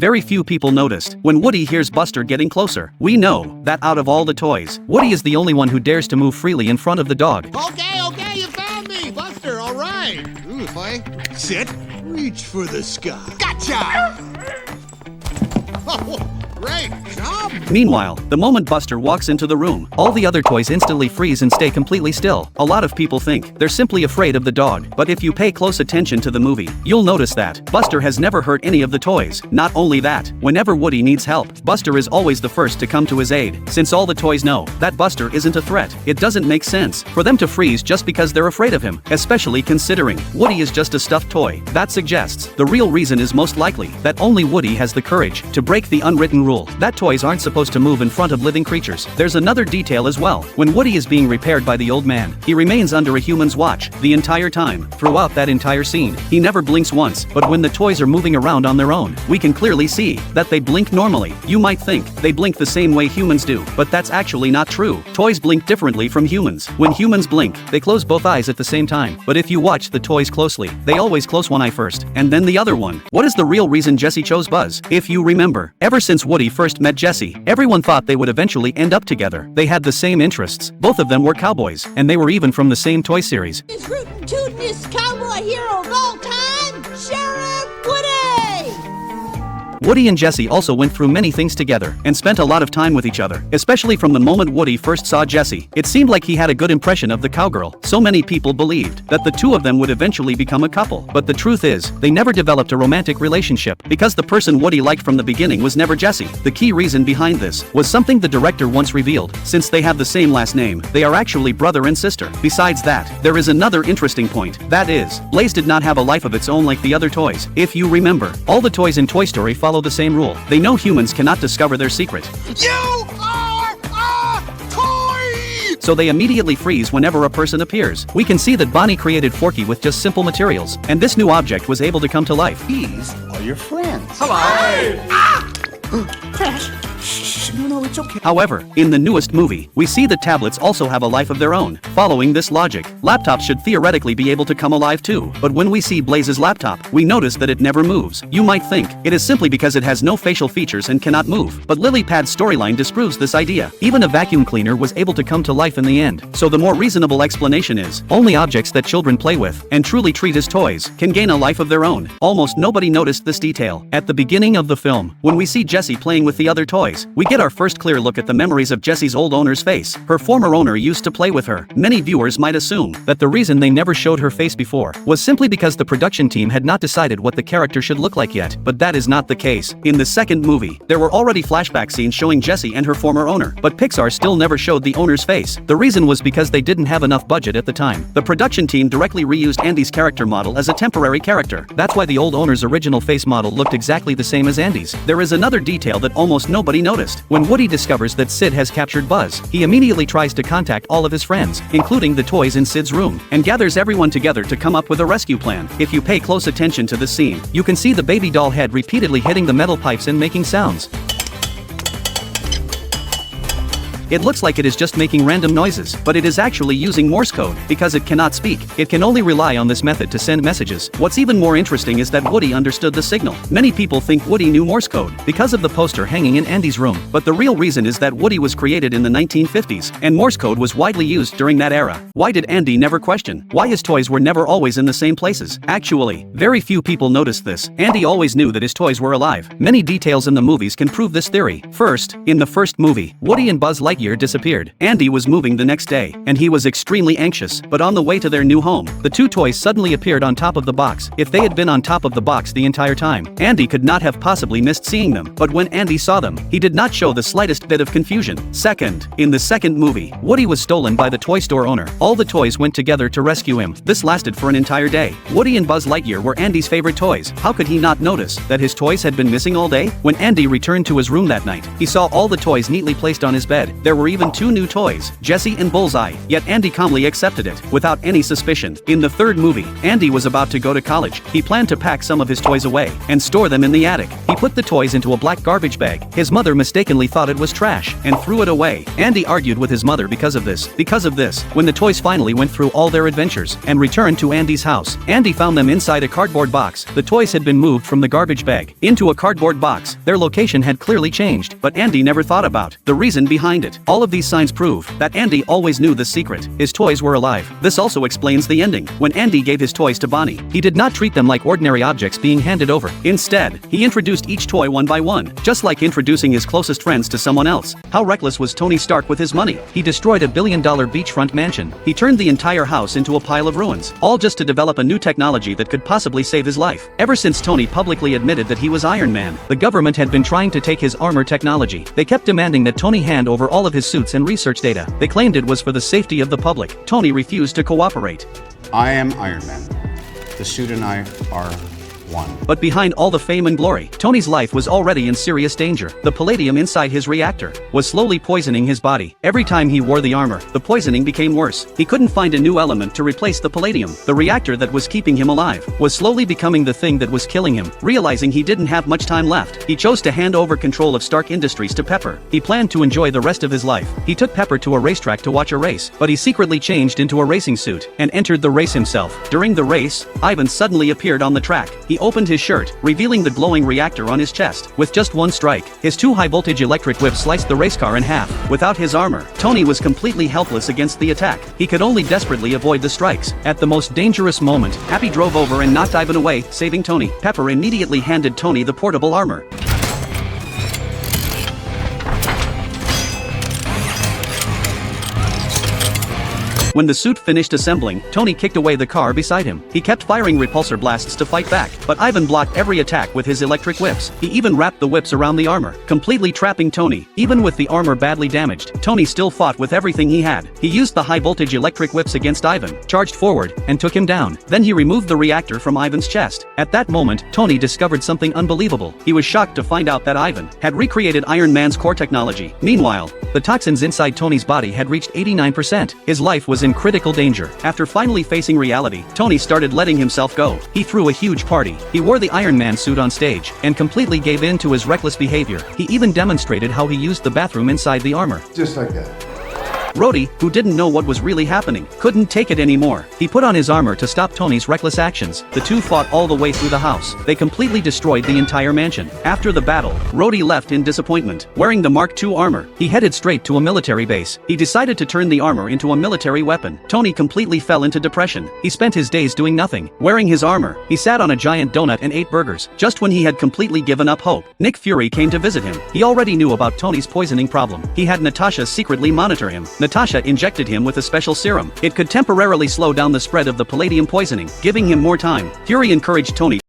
very few people noticed. When Woody hears Buster getting closer, we know that out of all the toys, Woody is the only one who dares to move freely in front of the dog. Okay, you found me, Buster, all right. Ooh, boy. Sit, reach for the sky. Gotcha! Oh, great job! Meanwhile, the moment Buster walks into the room, all the other toys instantly freeze and stay completely still. A lot of people think they're simply afraid of the dog, but if you pay close attention to the movie, you'll notice that Buster has never hurt any of the toys. Not only that, whenever Woody needs help, Buster is always the first to come to his aid. Since all the toys know that Buster isn't a threat, it doesn't make sense for them to freeze just because they're afraid of him, especially considering Woody is just a stuffed toy. That suggests the real reason is most likely that only Woody has the courage to break the unwritten rule that toys aren't supposed to move in front of living creatures. There's another detail as well. When Woody is being repaired by the old man, he remains under a human's watch the entire time. Throughout that entire scene, he never blinks once, but when the toys are moving around on their own, we can clearly see that they blink normally. You might think they blink the same way humans do, but that's actually not true. Toys blink differently from humans. When humans blink, they close both eyes at the same time, but if you watch the toys closely, they always close one eye first, and then the other one. What is the real reason Jessie chose Buzz? If you remember, ever since Woody first met Jessie, everyone thought they would eventually end up together. They had the same interests, both of them were cowboys, and they were even from the same toy series. Is rootin' tootin'est cowboy hero of all time, Sheriff Woody! Woody and Jessie also went through many things together and spent a lot of time with each other, especially from the moment Woody first saw Jessie. It seemed like he had a good impression of the cowgirl. So many people believed that the two of them would eventually become a couple, but the truth is, they never developed a romantic relationship because the person Woody liked from the beginning was never Jessie. The key reason behind this was something the director once revealed. Since they have the same last name, they are actually brother and sister. Besides that, there is another interesting point. That is, Blaze did not have a life of its own like the other toys. If you remember, all the toys in Toy Story follow the same rule. They know humans cannot discover their secret. You are a toy! So they immediately freeze whenever a person appears. We can see that Bonnie created Forky with just simple materials, and this new object was able to come to life. These are your friends. Hello! No, it's okay. However, in the newest movie, we see that tablets also have a life of their own. Following this logic, laptops should theoretically be able to come alive too. But when we see Blaze's laptop, we notice that it never moves. You might think it is simply because it has no facial features and cannot move. But Lilypad's storyline disproves this idea. Even a vacuum cleaner was able to come to life in the end. So the more reasonable explanation is, only objects that children play with and truly treat as toys can gain a life of their own. Almost nobody noticed this detail. At the beginning of the film, when we see Jessie playing with the other toys, we get our first clear look at the memories of Jessie's old owner's face. Her former owner used to play with her. Many viewers might assume that the reason they never showed her face before was simply because the production team had not decided what the character should look like yet, but that is not the case. In the second movie, there were already flashback scenes showing Jessie and her former owner, but Pixar still never showed the owner's face. The reason was because they didn't have enough budget at the time. The production team directly reused Andy's character model as a temporary character. That's why the old owner's original face model looked exactly the same as Andy's. There is another detail that almost nobody noticed. When Woody discovers that Sid has captured Buzz, he immediately tries to contact all of his friends, including the toys in Sid's room, and gathers everyone together to come up with a rescue plan. If you pay close attention to this scene, you can see the baby doll head repeatedly hitting the metal pipes and making sounds. It looks like it is just making random noises, but it is actually using Morse code, because it cannot speak. It can only rely on this method to send messages. What's even more interesting is that Woody understood the signal. Many people think Woody knew Morse code because of the poster hanging in Andy's room, but the real reason is that Woody was created in the 1950s, and Morse code was widely used during that era. Why did Andy never question why his toys were never always in the same places? Actually, very few people noticed this. Andy always knew that his toys were alive. Many details in the movies can prove this theory. First, in the first movie, Woody and Buzz Lightyear disappeared. Andy was moving the next day, and he was extremely anxious, but on the way to their new home, the two toys suddenly appeared on top of the box. If they had been on top of the box the entire time, Andy could not have possibly missed seeing them, but when Andy saw them, he did not show the slightest bit of confusion. Second, in the second movie, Woody was stolen by the toy store owner. All the toys went together to rescue him. This lasted for an entire day. Woody and Buzz Lightyear were Andy's favorite toys. How could he not notice that his toys had been missing all day? When Andy returned to his room that night, he saw all the toys neatly placed on his bed. There were even two new toys, Jessie and Bullseye, yet Andy calmly accepted it, without any suspicion. In the third movie, Andy was about to go to college. He planned to pack some of his toys away and store them in the attic. He He put the toys into a black garbage bag. His mother mistakenly thought it was trash and threw it away. Andy argued with his mother because of this. When the toys finally went through all their adventures and returned to Andy's house, Andy found them inside a cardboard box. The toys had been moved from the garbage bag into a cardboard box. Their location had clearly changed, but Andy never thought about the reason behind it. All of these signs prove that Andy always knew the secret. His toys were alive. This also explains the ending. When Andy gave his toys to Bonnie, he did not treat them like ordinary objects being handed over. Instead, he introduced each toy one by one, just like introducing his closest friends to someone else. How reckless was Tony Stark with his money? He destroyed a billion-dollar beachfront mansion. He turned the entire house into a pile of ruins, all just to develop a new technology that could possibly save his life. Ever since Tony publicly admitted that he was Iron Man, the government had been trying to take his armor technology. They kept demanding that Tony hand over all of his suits and research data. They claimed it was for the safety of the public. Tony refused to cooperate. I am Iron Man. The suit and I are one. But behind all the fame and glory, Tony's life was already in serious danger. The palladium inside his reactor was slowly poisoning his body. Every time he wore the armor, the poisoning became worse. He couldn't find a new element to replace the palladium. The reactor that was keeping him alive was slowly becoming the thing that was killing him. Realizing he didn't have much time left, he chose to hand over control of Stark Industries to Pepper. He planned to enjoy the rest of his life. He took Pepper to a racetrack to watch a race, but he secretly changed into a racing suit and entered the race himself. During the race, Ivan suddenly appeared on the track. He opened his shirt, revealing the glowing reactor on his chest. With just one strike, his two high-voltage electric whips sliced the race car in half. Without his armor, Tony was completely helpless against the attack. He could only desperately avoid the strikes. At the most dangerous moment, Happy drove over and knocked Ivan away, saving Tony. Pepper immediately handed Tony the portable armor. When the suit finished assembling, Tony kicked away the car beside him. He kept firing repulsor blasts to fight back, but Ivan blocked every attack with his electric whips. He even wrapped the whips around the armor, completely trapping Tony. Even with the armor badly damaged, Tony still fought with everything he had. He used the high-voltage electric whips against Ivan, charged forward, and took him down. Then he removed the reactor from Ivan's chest. At that moment, Tony discovered something unbelievable. He was shocked to find out that Ivan had recreated Iron Man's core technology. Meanwhile, the toxins inside Tony's body had reached 89%. His life was in critical danger. After finally facing reality, Tony started letting himself go. He threw a huge party. He wore the Iron Man suit on stage and completely gave in to his reckless behavior. He even demonstrated how he used the bathroom inside the armor. Just like that. Rhodey, who didn't know what was really happening, couldn't take it anymore. He put on his armor to stop Tony's reckless actions. The two fought all the way through the house. They completely destroyed the entire mansion. After the battle, Rhodey left in disappointment. Wearing the Mark II armor, he headed straight to a military base. He decided to turn the armor into a military weapon. Tony completely fell into depression. He spent his days doing nothing. Wearing his armor, he sat on a giant donut and ate burgers. Just when he had completely given up hope, Nick Fury came to visit him. He already knew about Tony's poisoning problem. He had Natasha secretly monitor him. Natasha injected him with a special serum. It could temporarily slow down the spread of the palladium poisoning, giving him more time. Fury encouraged Tony